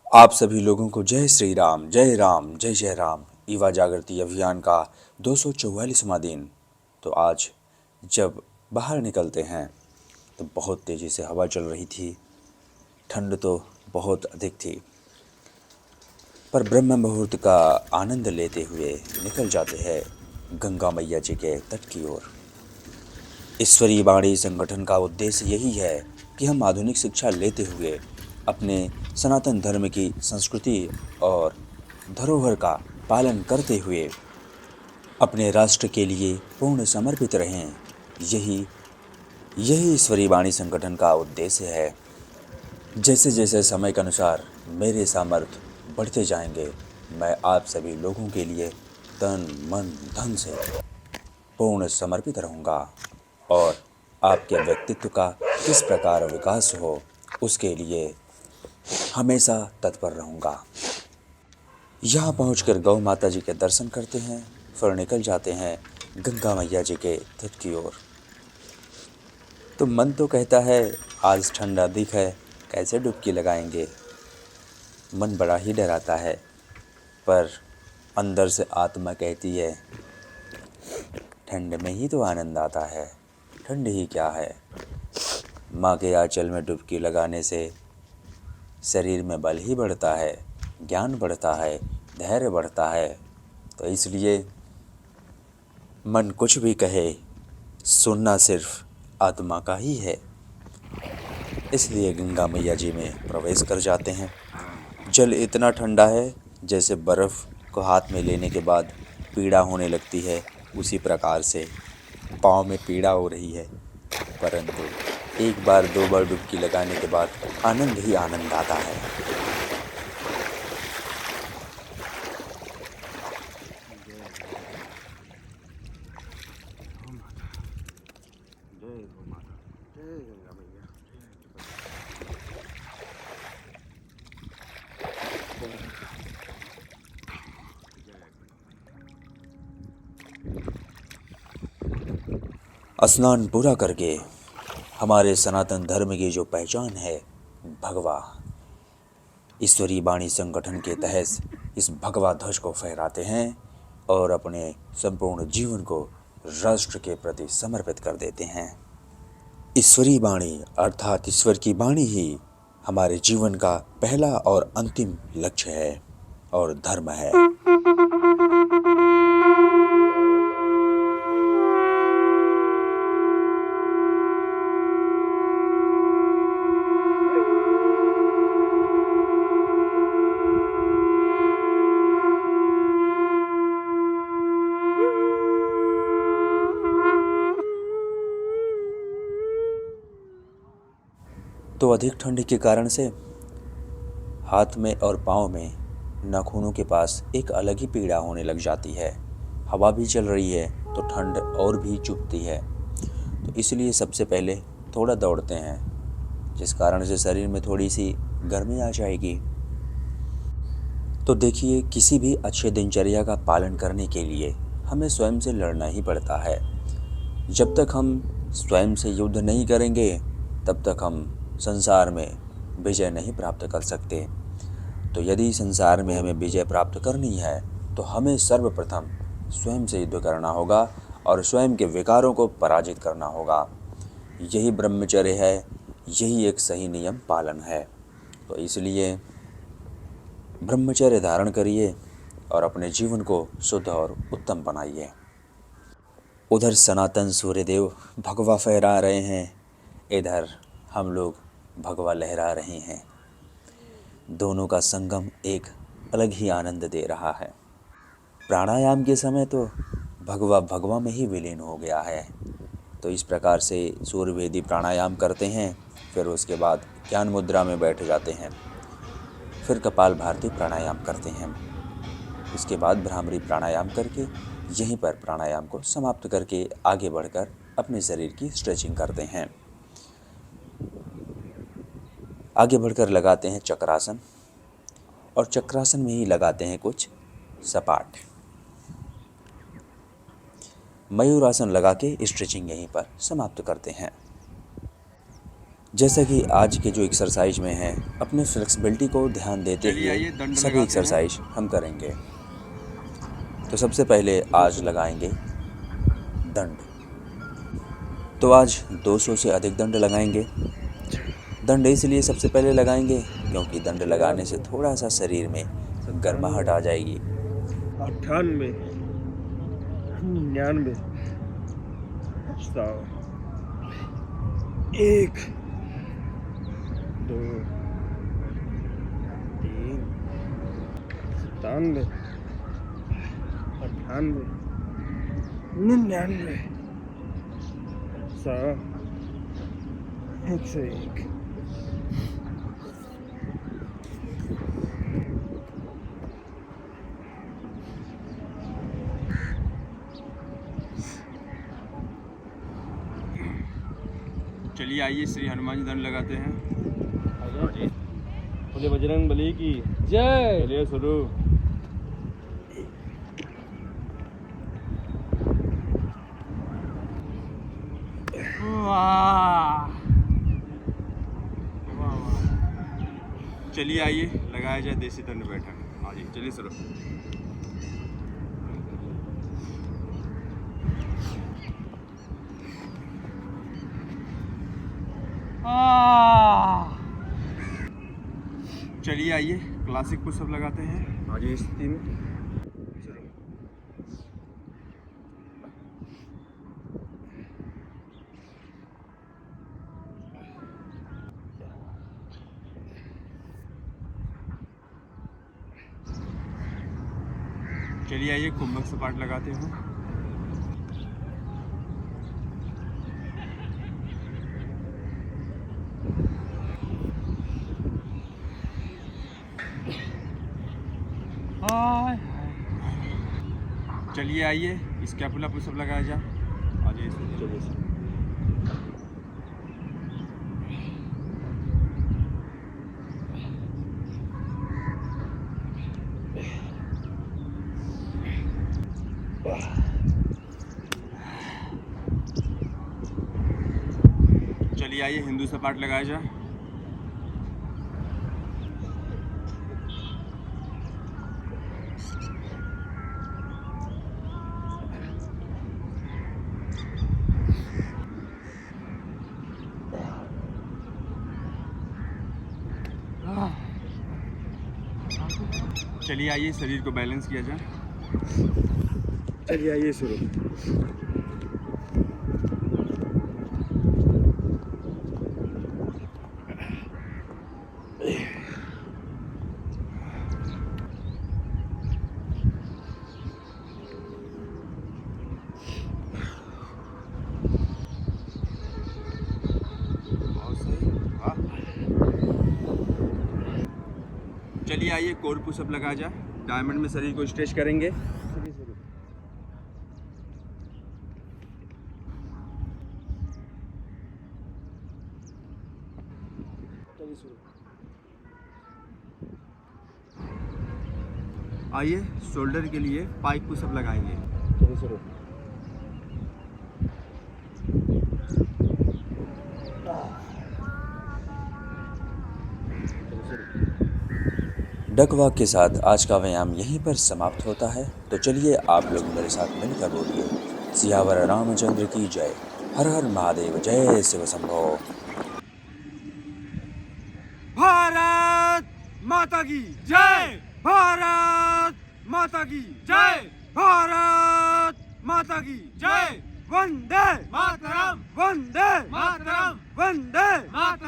आप सभी लोगों को जय श्री राम, जय राम, जय जय राम। युवा जागृति अभियान का 244वां दिन। तो आज जब बाहर निकलते हैं तो बहुत तेज़ी से हवा चल रही थी। ठंड तो बहुत अधिक थी, पर ब्रह्म मुहूर्त का आनंद लेते हुए निकल जाते हैं गंगा मैया जी के तट की ओर। ईश्वरीय वाणी संगठन का उद्देश्य यही है कि हम आधुनिक शिक्षा लेते हुए अपने सनातन धर्म की संस्कृति और धरोहर का पालन करते हुए अपने राष्ट्र के लिए पूर्ण समर्पित रहें। यही यही ईश्वरीय वाणी संगठन का उद्देश्य है। जैसे जैसे समय के अनुसार मेरे सामर्थ्य बढ़ते जाएंगे, मैं आप सभी लोगों के लिए तन मन धन से पूर्ण समर्पित रहूँगा और आपके व्यक्तित्व का किस प्रकार विकास हो उसके लिए हमेशा तत्पर रहूँगा। यहाँ पहुँचकर गौ माता जी के दर्शन करते हैं, फिर निकल जाते हैं गंगा मैया जी के तट की ओर। तो मन तो कहता है आज ठंड अधिक है, कैसे डुबकी लगाएंगे। मन बड़ा ही डराता है, पर अंदर से आत्मा कहती है ठंड में ही तो आनंद आता है, ठंड ही क्या है। माँ के आंचल में डुबकी लगाने से शरीर में बल ही बढ़ता है, ज्ञान बढ़ता है, धैर्य बढ़ता है। तो इसलिए मन कुछ भी कहे, सुनना सिर्फ आत्मा का ही है। इसलिए गंगा मैया जी में प्रवेश कर जाते हैं। जल इतना ठंडा है जैसे बर्फ़ को हाथ में लेने के बाद पीड़ा होने लगती है, उसी प्रकार से पाँव में पीड़ा हो रही है। परंतु एक बार दो बार डुबकी लगाने के बाद आनंद ही आनंद आता है। स्नान पूरा करके हमारे सनातन धर्म की जो पहचान है भगवा, ईश्वरीय वाणी संगठन के तहत इस भगवा ध्वज को फहराते हैं और अपने संपूर्ण जीवन को राष्ट्र के प्रति समर्पित कर देते हैं। ईश्वरीय वाणी अर्थात ईश्वर की वाणी ही हमारे जीवन का पहला और अंतिम लक्ष्य है और धर्म है। तो अधिक ठंड के कारण से हाथ में और पाँव में नाखूनों के पास एक अलग ही पीड़ा होने लग जाती है। हवा भी चल रही है तो ठंड और भी चुभती है। तो इसलिए सबसे पहले थोड़ा दौड़ते हैं, जिस कारण से शरीर में थोड़ी सी गर्मी आ जाएगी। तो देखिए, किसी भी अच्छे दिनचर्या का पालन करने के लिए हमें स्वयं से लड़ना ही पड़ता है। जब तक हम स्वयं से युद्ध नहीं करेंगे तब तक हम संसार में विजय नहीं प्राप्त कर सकते। तो यदि संसार में हमें विजय प्राप्त करनी है तो हमें सर्वप्रथम स्वयं से युद्ध करना होगा और स्वयं के विकारों को पराजित करना होगा। यही ब्रह्मचर्य है, यही एक सही नियम पालन है। तो इसलिए ब्रह्मचर्य धारण करिए और अपने जीवन को शुद्ध और उत्तम बनाइए। उधर सनातन सूर्यदेव भगवा फहरा रहे हैं, इधर हम लोग भगवा लहरा रहे हैं। दोनों का संगम एक अलग ही आनंद दे रहा है। प्राणायाम के समय तो भगवा भगवा में ही विलीन हो गया है। तो इस प्रकार से सूर्यवेदी प्राणायाम करते हैं, फिर उसके बाद ज्ञान मुद्रा में बैठ जाते हैं, फिर कपाल भारती प्राणायाम करते हैं। इसके बाद भ्रामरी प्राणायाम करके यहीं पर प्राणायाम को समाप्त करके आगे बढ़कर अपने शरीर की स्ट्रेचिंग करते हैं। आगे बढ़कर लगाते हैं चक्रासन और चक्रासन में ही लगाते हैं कुछ सपाट। मयूरासन लगा के स्ट्रेचिंग यहीं पर समाप्त करते हैं। जैसा कि आज के जो एक्सरसाइज में है, अपने फ्लेक्सिबिलिटी को ध्यान देते आइए, हुए दंड सभी लगाते एक्सरसाइज हम करेंगे। तो सबसे पहले आज लगाएंगे दंड। तो आज 200 से अधिक दंड लगाएंगे। दंड इसलिए सबसे पहले लगाएंगे क्योंकि दंड लगाने से थोड़ा सा शरीर में गर्माहट आ जाएगी। 98, 99, 100, 1, 2, 3, 97, 98, 99, 100, 101। चलिए आइए श्री हनुमान जी दंड लगाते हैं। बोले बजरंग बली की जय। चलिए शुरू। चलिए आइए लगाया जाए देसी दंड बैठक। हाँ जी चलिए शुरू। चलिए आइए क्लासिक पुशअप लगाते हैं। आज इस स्थिति में शुरू। चलिए आइए कुंभक सपाट लगाते हैं। चलिए आइए स्कैपुला पुशअप लगाया जाए। आ जाइए चलिए। चलिए आइए हिंदू सपाट लगाया जाए। चलिए आइए शरीर को बैलेंस किया जाए। चलिए आइए शुरू। चलिए आइए कोर पुशअप लगाया जाए। डायमंड में शरीर को स्ट्रेच करेंगे। आइए शोल्डर के लिए पाइक पुशअप लगाएंगे। चलिए शुरू। डक वॉक के साथ आज का व्यायाम यहीं पर समाप्त होता है। तो चलिए आप लोग मेरे साथ मिलकर बोलिए, सियावर रामचंद्र की जय। हर हर महादेव, जय शिव शंभो। भारत माता की जय। भारत माता की जय। भारत माता की जय। वंदे मातरम। वंदे मातरम। वंदे मातरम।